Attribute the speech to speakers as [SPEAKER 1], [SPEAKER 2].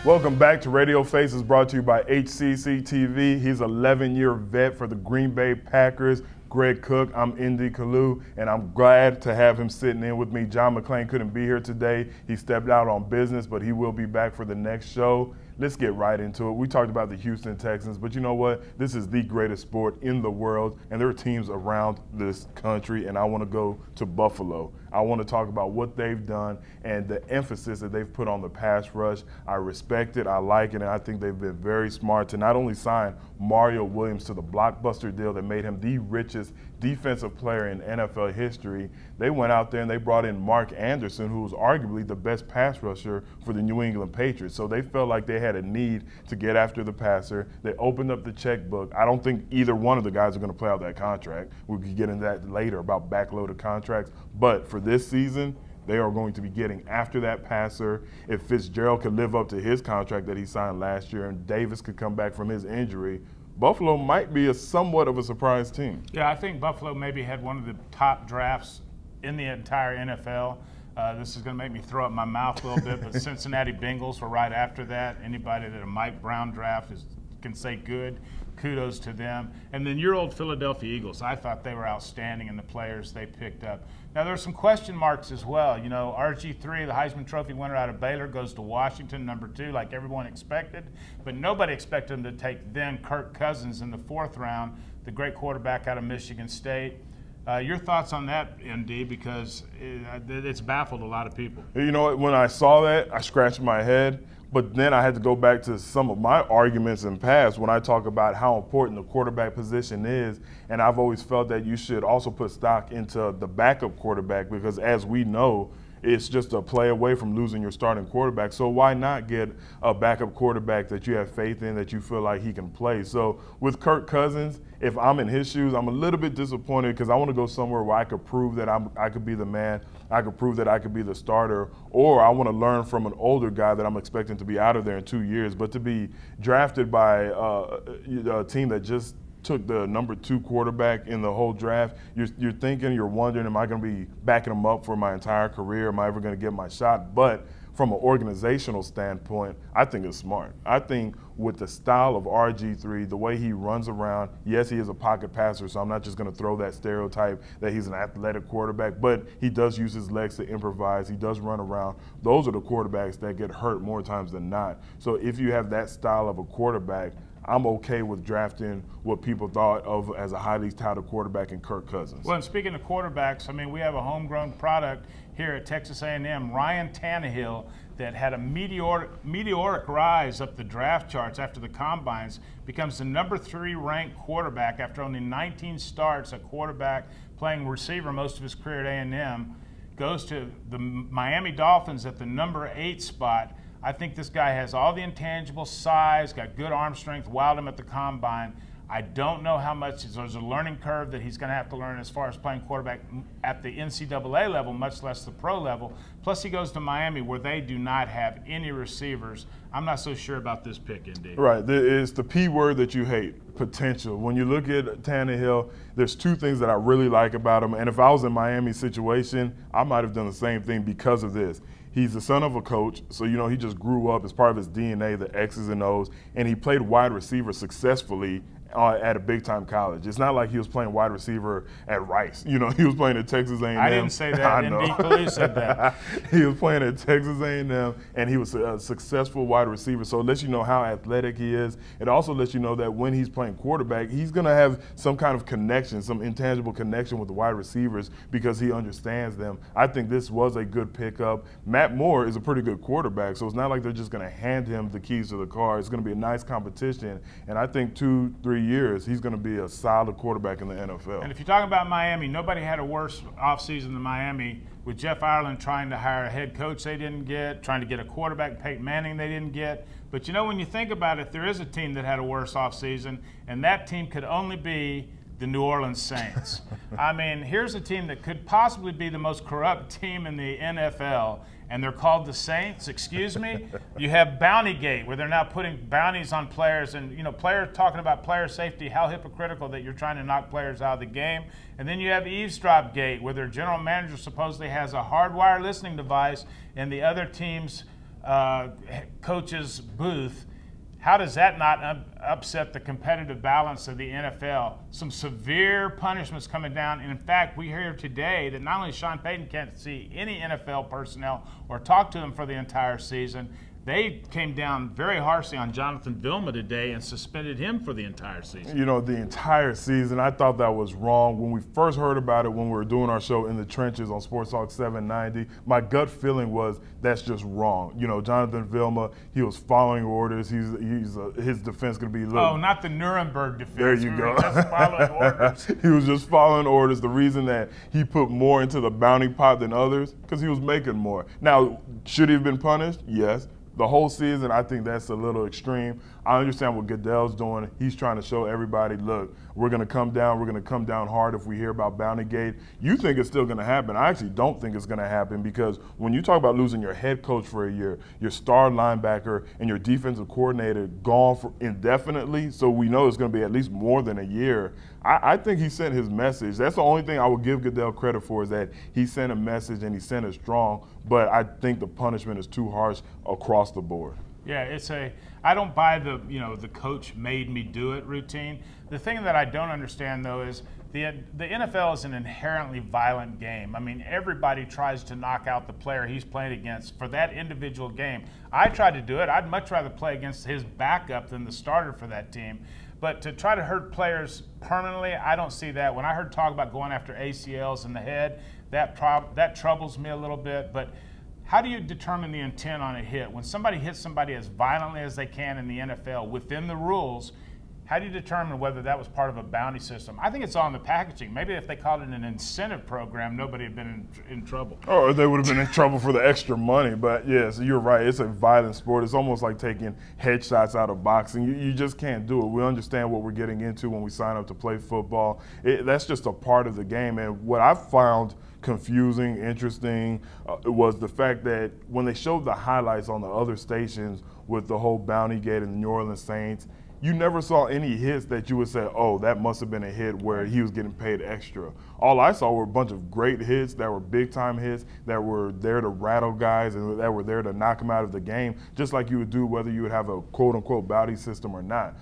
[SPEAKER 1] Welcome back to Radio Faces, brought to you by HCC TV. He's an 11-year vet for the Green Bay Packers. Greg Cook, I'm Indy Kalu, and I'm glad to have him sitting in with me. John McClain couldn't be here today. He stepped out on business, but he will be back for the next show. Let's get right into it. We talked about the Houston Texans, but you know what? This is the greatest sport in the world, and there are teams around this country, and I want to go to Buffalo. I want to talk about what they've done and the emphasis that they've put on the pass rush. I respect it, I like it, and I think they've been very smart to not only sign Mario Williams to the blockbuster deal that made him the richest defensive player in NFL history. They went out there and they brought in Mark Anderson, who was arguably the best pass rusher for the New England Patriots. So they felt like they had a need to get after the passer. They opened up the checkbook. I don't think either one of the guys are going to play out that contract. We could get into that later about backloaded contracts. But for this season, they are going to be getting after that passer. If Fitzgerald could live up to his contract that he signed last year and Davis could come back from his injury, Buffalo might be somewhat of a surprise team.
[SPEAKER 2] Yeah, I think Buffalo maybe had one of the top drafts in the entire NFL. This is going to make me throw up my mouth a little bit, but Cincinnati Bengals were right after that. Anybody that a Mike Brown draft can say good. Kudos to them. And then your old Philadelphia Eagles, I thought they were outstanding in the players they picked up. Now, there are some question marks as well. You know, RG3, the Heisman Trophy winner out of Baylor, goes to Washington, #2, like everyone expected. But nobody expected him to take then Kirk Cousins in the 4th round, the great quarterback out of Michigan State. Your thoughts on that, ND, because it's baffled a lot of people.
[SPEAKER 1] You know, when I saw that, I scratched my head. But then I had to go back to some of my arguments in past when I talk about how important the quarterback position is. And I've always felt that you should also put stock into the backup quarterback because, as we know, it's just a play away from losing your starting quarterback. So why not get a backup quarterback that you have faith in, that you feel like he can play? So with Kirk Cousins, if I'm in his shoes, I'm a little bit disappointed because I want to go somewhere where I could prove that I could be the man, I could prove that I could be the starter, or I want to learn from an older guy that I'm expecting to be out of there in 2 years. But to be drafted by a team that just took the #2 quarterback in the whole draft, you're thinking, you're wondering, am I going to be backing him up for my entire career? Am I ever going to get my shot? But from an organizational standpoint, I think it's smart. I think with the style of RG3, the way he runs around, yes, he is a pocket passer, so I'm not just going to throw that stereotype that he's an athletic quarterback, but he does use his legs to improvise. He does run around. Those are the quarterbacks that get hurt more times than not. So if you have that style of a quarterback, I'm okay with drafting what people thought of as a highly touted quarterback in Kirk Cousins.
[SPEAKER 2] Well, and speaking of quarterbacks, I mean, we have a homegrown product here at Texas A&M, Ryan Tannehill, that had a meteoric rise up the draft charts after the combines, becomes the #3 ranked quarterback after only 19 starts, a quarterback playing receiver most of his career at A&M, goes to the Miami Dolphins at the #8 spot. I think this guy has all the intangible size, got good arm strength, wowed him at the combine. I don't know how much there's a learning curve that he's going to have to learn as far as playing quarterback at the NCAA level, much less the pro level. Plus, he goes to Miami where they do not have any receivers. I'm not so sure about this pick, indeed.
[SPEAKER 1] Right. It's the P word that you hate, potential. When you look at Tannehill, there's 2 things that I really like about him. And if I was in Miami's situation, I might have done the same thing because of this. He's the son of a coach, so, you know, he just grew up as part of his DNA, the X's and O's, and he played wide receiver successfully at a big-time college. It's not like he was playing wide receiver at Rice. You know, he was playing at Texas A&M.
[SPEAKER 2] I didn't say that. Indy Kalu said that.
[SPEAKER 1] He was playing at Texas A&M, and he was a successful wide receiver. So it lets you know how athletic he is. It also lets you know that when he's playing quarterback, he's going to have some kind of connection, some intangible connection with the wide receivers because he understands them. I think this was a good pickup. Matt Moore is a pretty good quarterback, so it's not like they're just going to hand him the keys to the car. It's going to be a nice competition, and I think 2-3 years, he's going to be a solid quarterback in the NFL.
[SPEAKER 2] And if you're talking about Miami, nobody had a worse offseason than Miami, with Jeff Ireland trying to hire a head coach they didn't get, trying to get a quarterback, Peyton Manning, they didn't get. But, you know, when you think about it, there is a team that had a worse offseason, and that team could only be the New Orleans Saints. I mean, here's a team that could possibly be the most corrupt team in the NFL, and they're called the Saints. Excuse me? You have Bountygate, where they're now putting bounties on players, and, you know, players talking about player safety, how hypocritical that you're trying to knock players out of the game. And then you have Eavesdrop Gate, where their general manager supposedly has a hardwire listening device in the other team's coach's booth. How does that not upset the competitive balance of the NFL? Some severe punishments coming down. And in fact, we hear today that not only Sean Payton can't see any NFL personnel or talk to them for the entire season, they came down very harshly on Jonathan Vilma today and suspended him for the entire season.
[SPEAKER 1] You know, the entire season, I thought that was wrong. When we first heard about it, when we were doing our show In the Trenches on Sports Talk 790, my gut feeling was that's just wrong. You know, Jonathan Vilma, he was following orders. His defense going to be
[SPEAKER 2] Oh, not the Nuremberg defense.
[SPEAKER 1] There you go.
[SPEAKER 2] Just following orders.
[SPEAKER 1] He was just following orders. The reason that he put more into the bounty pot than others, because he was making more. Now, should he have been punished? Yes. The whole season, I think that's a little extreme. I understand what Goodell's doing. He's trying to show everybody, look, we're going to come down. We're going to come down hard if we hear about Bountygate. You think it's still going to happen. I actually don't think it's going to happen, because when you talk about losing your head coach for a year, your star linebacker, and your defensive coordinator gone for indefinitely, so we know it's going to be at least more than a year, I think he sent his message. That's the only thing I would give Goodell credit for, is that he sent a message and he sent it strong, but I think the punishment is too harsh across the board.
[SPEAKER 2] Yeah, I don't buy the coach made me do it routine. The thing that I don't understand, though, is the NFL is an inherently violent game. I mean, everybody tries to knock out the player he's playing against for that individual game. I tried to do it. I'd much rather play against his backup than the starter for that team. But to try to hurt players permanently, I don't see that. When I heard talk about going after ACLs in the head, that troubles me a little bit. But how do you determine the intent on a hit? When somebody hits somebody as violently as they can in the NFL within the rules, how do you determine whether that was part of a bounty system? I think it's all in the packaging. Maybe if they called it an incentive program, nobody had been in trouble.
[SPEAKER 1] Or they would have been in trouble for the extra money. But yes, you're right. It's a violent sport. It's almost like taking headshots out of boxing. You just can't do it. We understand what we're getting into when we sign up to play football. That's just a part of the game. And what I found confusing, interesting, was the fact that when they showed the highlights on the other stations with the whole Bountygate and the New Orleans Saints, you never saw any hits that you would say, oh, that must have been a hit where he was getting paid extra. All I saw were a bunch of great hits that were big-time hits that were there to rattle guys and that were there to knock them out of the game, just like you would do whether you would have a quote-unquote bounty system or not.